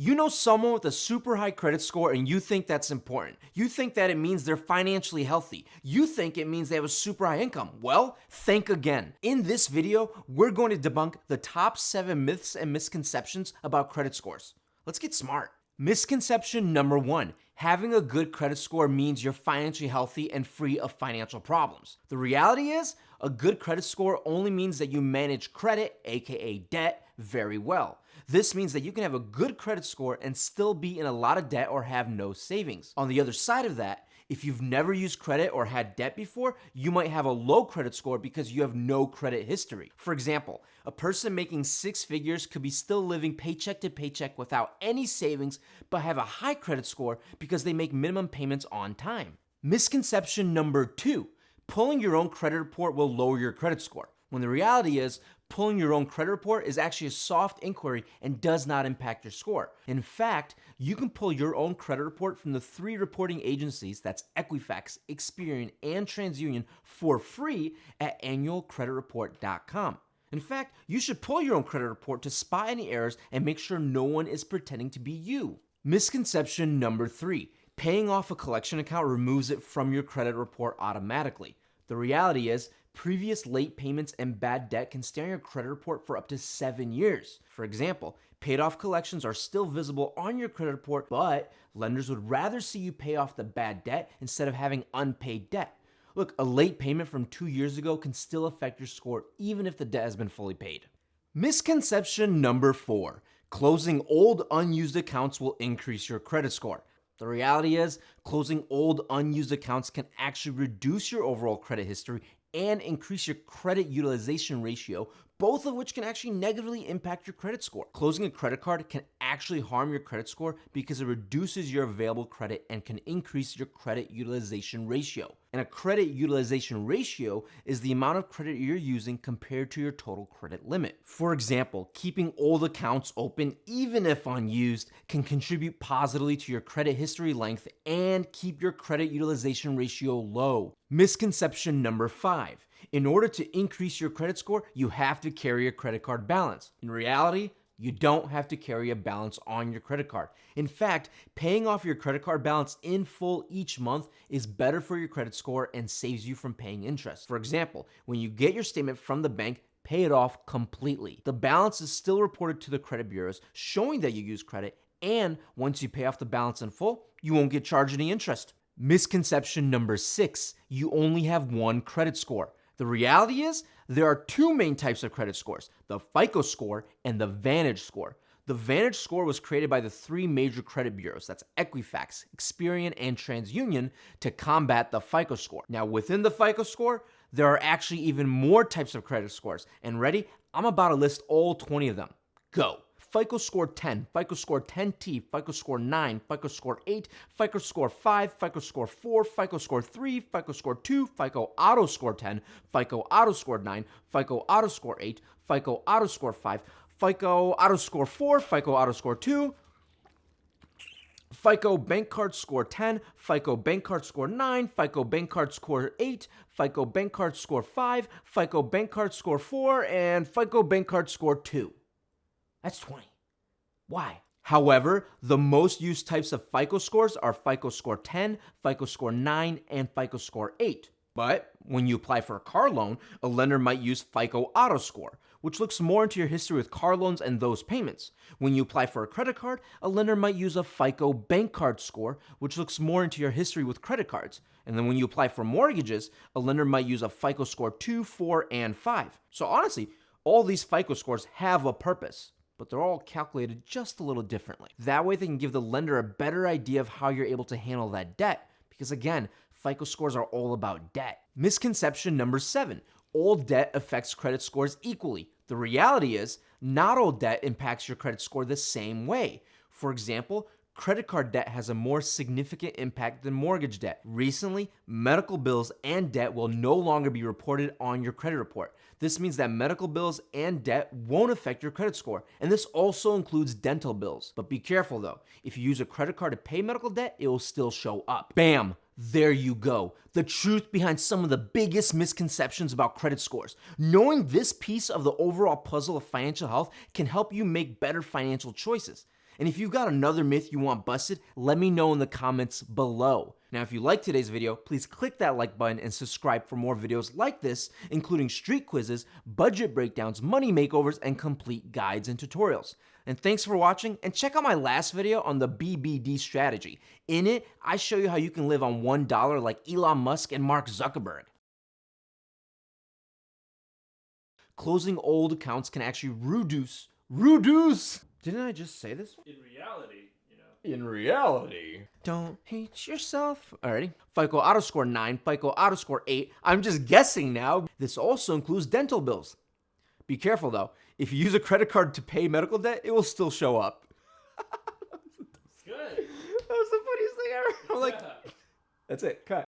You know someone with a super high credit score and you think that's important. You think that it means they're financially healthy. You think it means they have a super high income. Well, think again. In this video, we're going to debunk the top 7 myths and misconceptions about credit scores. Let's get smart. Misconception number 1. Having a good credit score means you're financially healthy and free of financial problems. The reality is, a good credit score only means that you manage credit, aka debt, very well. This means that you can have a good credit score and still be in a lot of debt or have no savings. On the other side of that, if you've never used credit or had debt before, you might have a low credit score because you have no credit history. For example, a person making 6 figures could be still living paycheck to paycheck without any savings, but have a high credit score because they make minimum payments on time. Misconception number 2. Pulling your own credit report will lower your credit score, when the reality is, pulling your own credit report is actually a soft inquiry and does not impact your score. In fact, you can pull your own credit report from the 3 reporting agencies, that's Equifax, Experian, and TransUnion, for free at annualcreditreport.com. In fact, you should pull your own credit report to spot any errors and make sure no one is pretending to be you. Misconception number 3. Paying off a collection account removes it from your credit report automatically. The reality is, previous late payments and bad debt can stay on your credit report for up to 7 years. For example, paid off collections are still visible on your credit report, but lenders would rather see you pay off the bad debt instead of having unpaid debt. Look, a late payment from 2 years ago can still affect your score even if the debt has been fully paid. Misconception number 4. Closing old unused accounts will increase your credit score. The reality is, closing old unused accounts can actually reduce your overall credit history and increase your credit utilization ratio, both of which can actually negatively impact your credit score. Closing a credit card can actually harm your credit score because it reduces your available credit and can increase your credit utilization ratio. And a credit utilization ratio is the amount of credit you're using compared to your total credit limit. For example, keeping old accounts open, even if unused, can contribute positively to your credit history length and keep your credit utilization ratio low. Misconception number 5. In order to increase your credit score, you have to carry a credit card balance. In reality, you don't have to carry a balance on your credit card. In fact, paying off your credit card balance in full each month is better for your credit score and saves you from paying interest. For example, when you get your statement from the bank, pay it off completely. The balance is still reported to the credit bureaus, showing that you use credit, and once you pay off the balance in full, you won't get charged any interest. Misconception number 6. You only have one credit score. The reality is, there are 2 main types of credit scores, the FICO score and the Vantage score. The Vantage score was created by the 3 major credit bureaus, that's Equifax, Experian, and TransUnion, to combat the FICO score. Now, within the FICO score, there are actually even more types of credit scores. And ready? I'm about to list all 20 of them. Go. FICO score 10, FICO score 10T, FICO score 9, FICO score 8, FICO score 5, FICO score 4, FICO score 3, FICO score 2, FICO auto score 10, FICO auto score 9, FICO auto score 8, FICO auto score 5, FICO auto score 4, FICO auto score 2, FICO bank card score 10, FICO bank card score 9, FICO bank card score 8, FICO bank card score 5, FICO bank card score 4, and FICO bank card score 2. That's 20. Why? However, the most used types of FICO scores are FICO score 10, FICO score 9, and FICO score 8. But when you apply for a car loan, a lender might use FICO auto score, which looks more into your history with car loans and those payments. When you apply for a credit card, a lender might use a FICO bank card score, which looks more into your history with credit cards. And then when you apply for mortgages, a lender might use a FICO score 2, 4, and 5. So honestly, all these FICO scores have a purpose, but they're all calculated just a little differently. That way they can give the lender a better idea of how you're able to handle that debt. Because again, FICO scores are all about debt. Misconception number 7. All debt affects credit scores equally. The reality is, not all debt impacts your credit score the same way. For example, credit card debt has a more significant impact than mortgage debt. Recently, medical bills and debt will no longer be reported on your credit report. This means that medical bills and debt won't affect your credit score, and this also includes dental bills. But be careful though, if you use a credit card to pay medical debt, it will still show up. Bam! There you go. The truth behind some of the biggest misconceptions about credit scores. Knowing this piece of the overall puzzle of financial health can help you make better financial choices. And if you've got another myth you want busted, let me know in the comments below. Now, if you liked today's video, please click that like button and subscribe for more videos like this, including street quizzes, budget breakdowns, money makeovers, and complete guides and tutorials. And thanks for watching, and check out my last video on the BBD strategy. In it, I show you how you can live on $1 like Elon Musk and Mark Zuckerberg. Closing old accounts can actually reduce. Didn't I just say this? In reality, In reality. Don't hate yourself. Alrighty. FICO auto score 9, FICO auto score 8. I'm just guessing now. This also includes dental bills. Be careful though. If you use a credit card to pay medical debt, it will still show up. Good. That was the funniest thing ever. I'm like, that's it. Cut.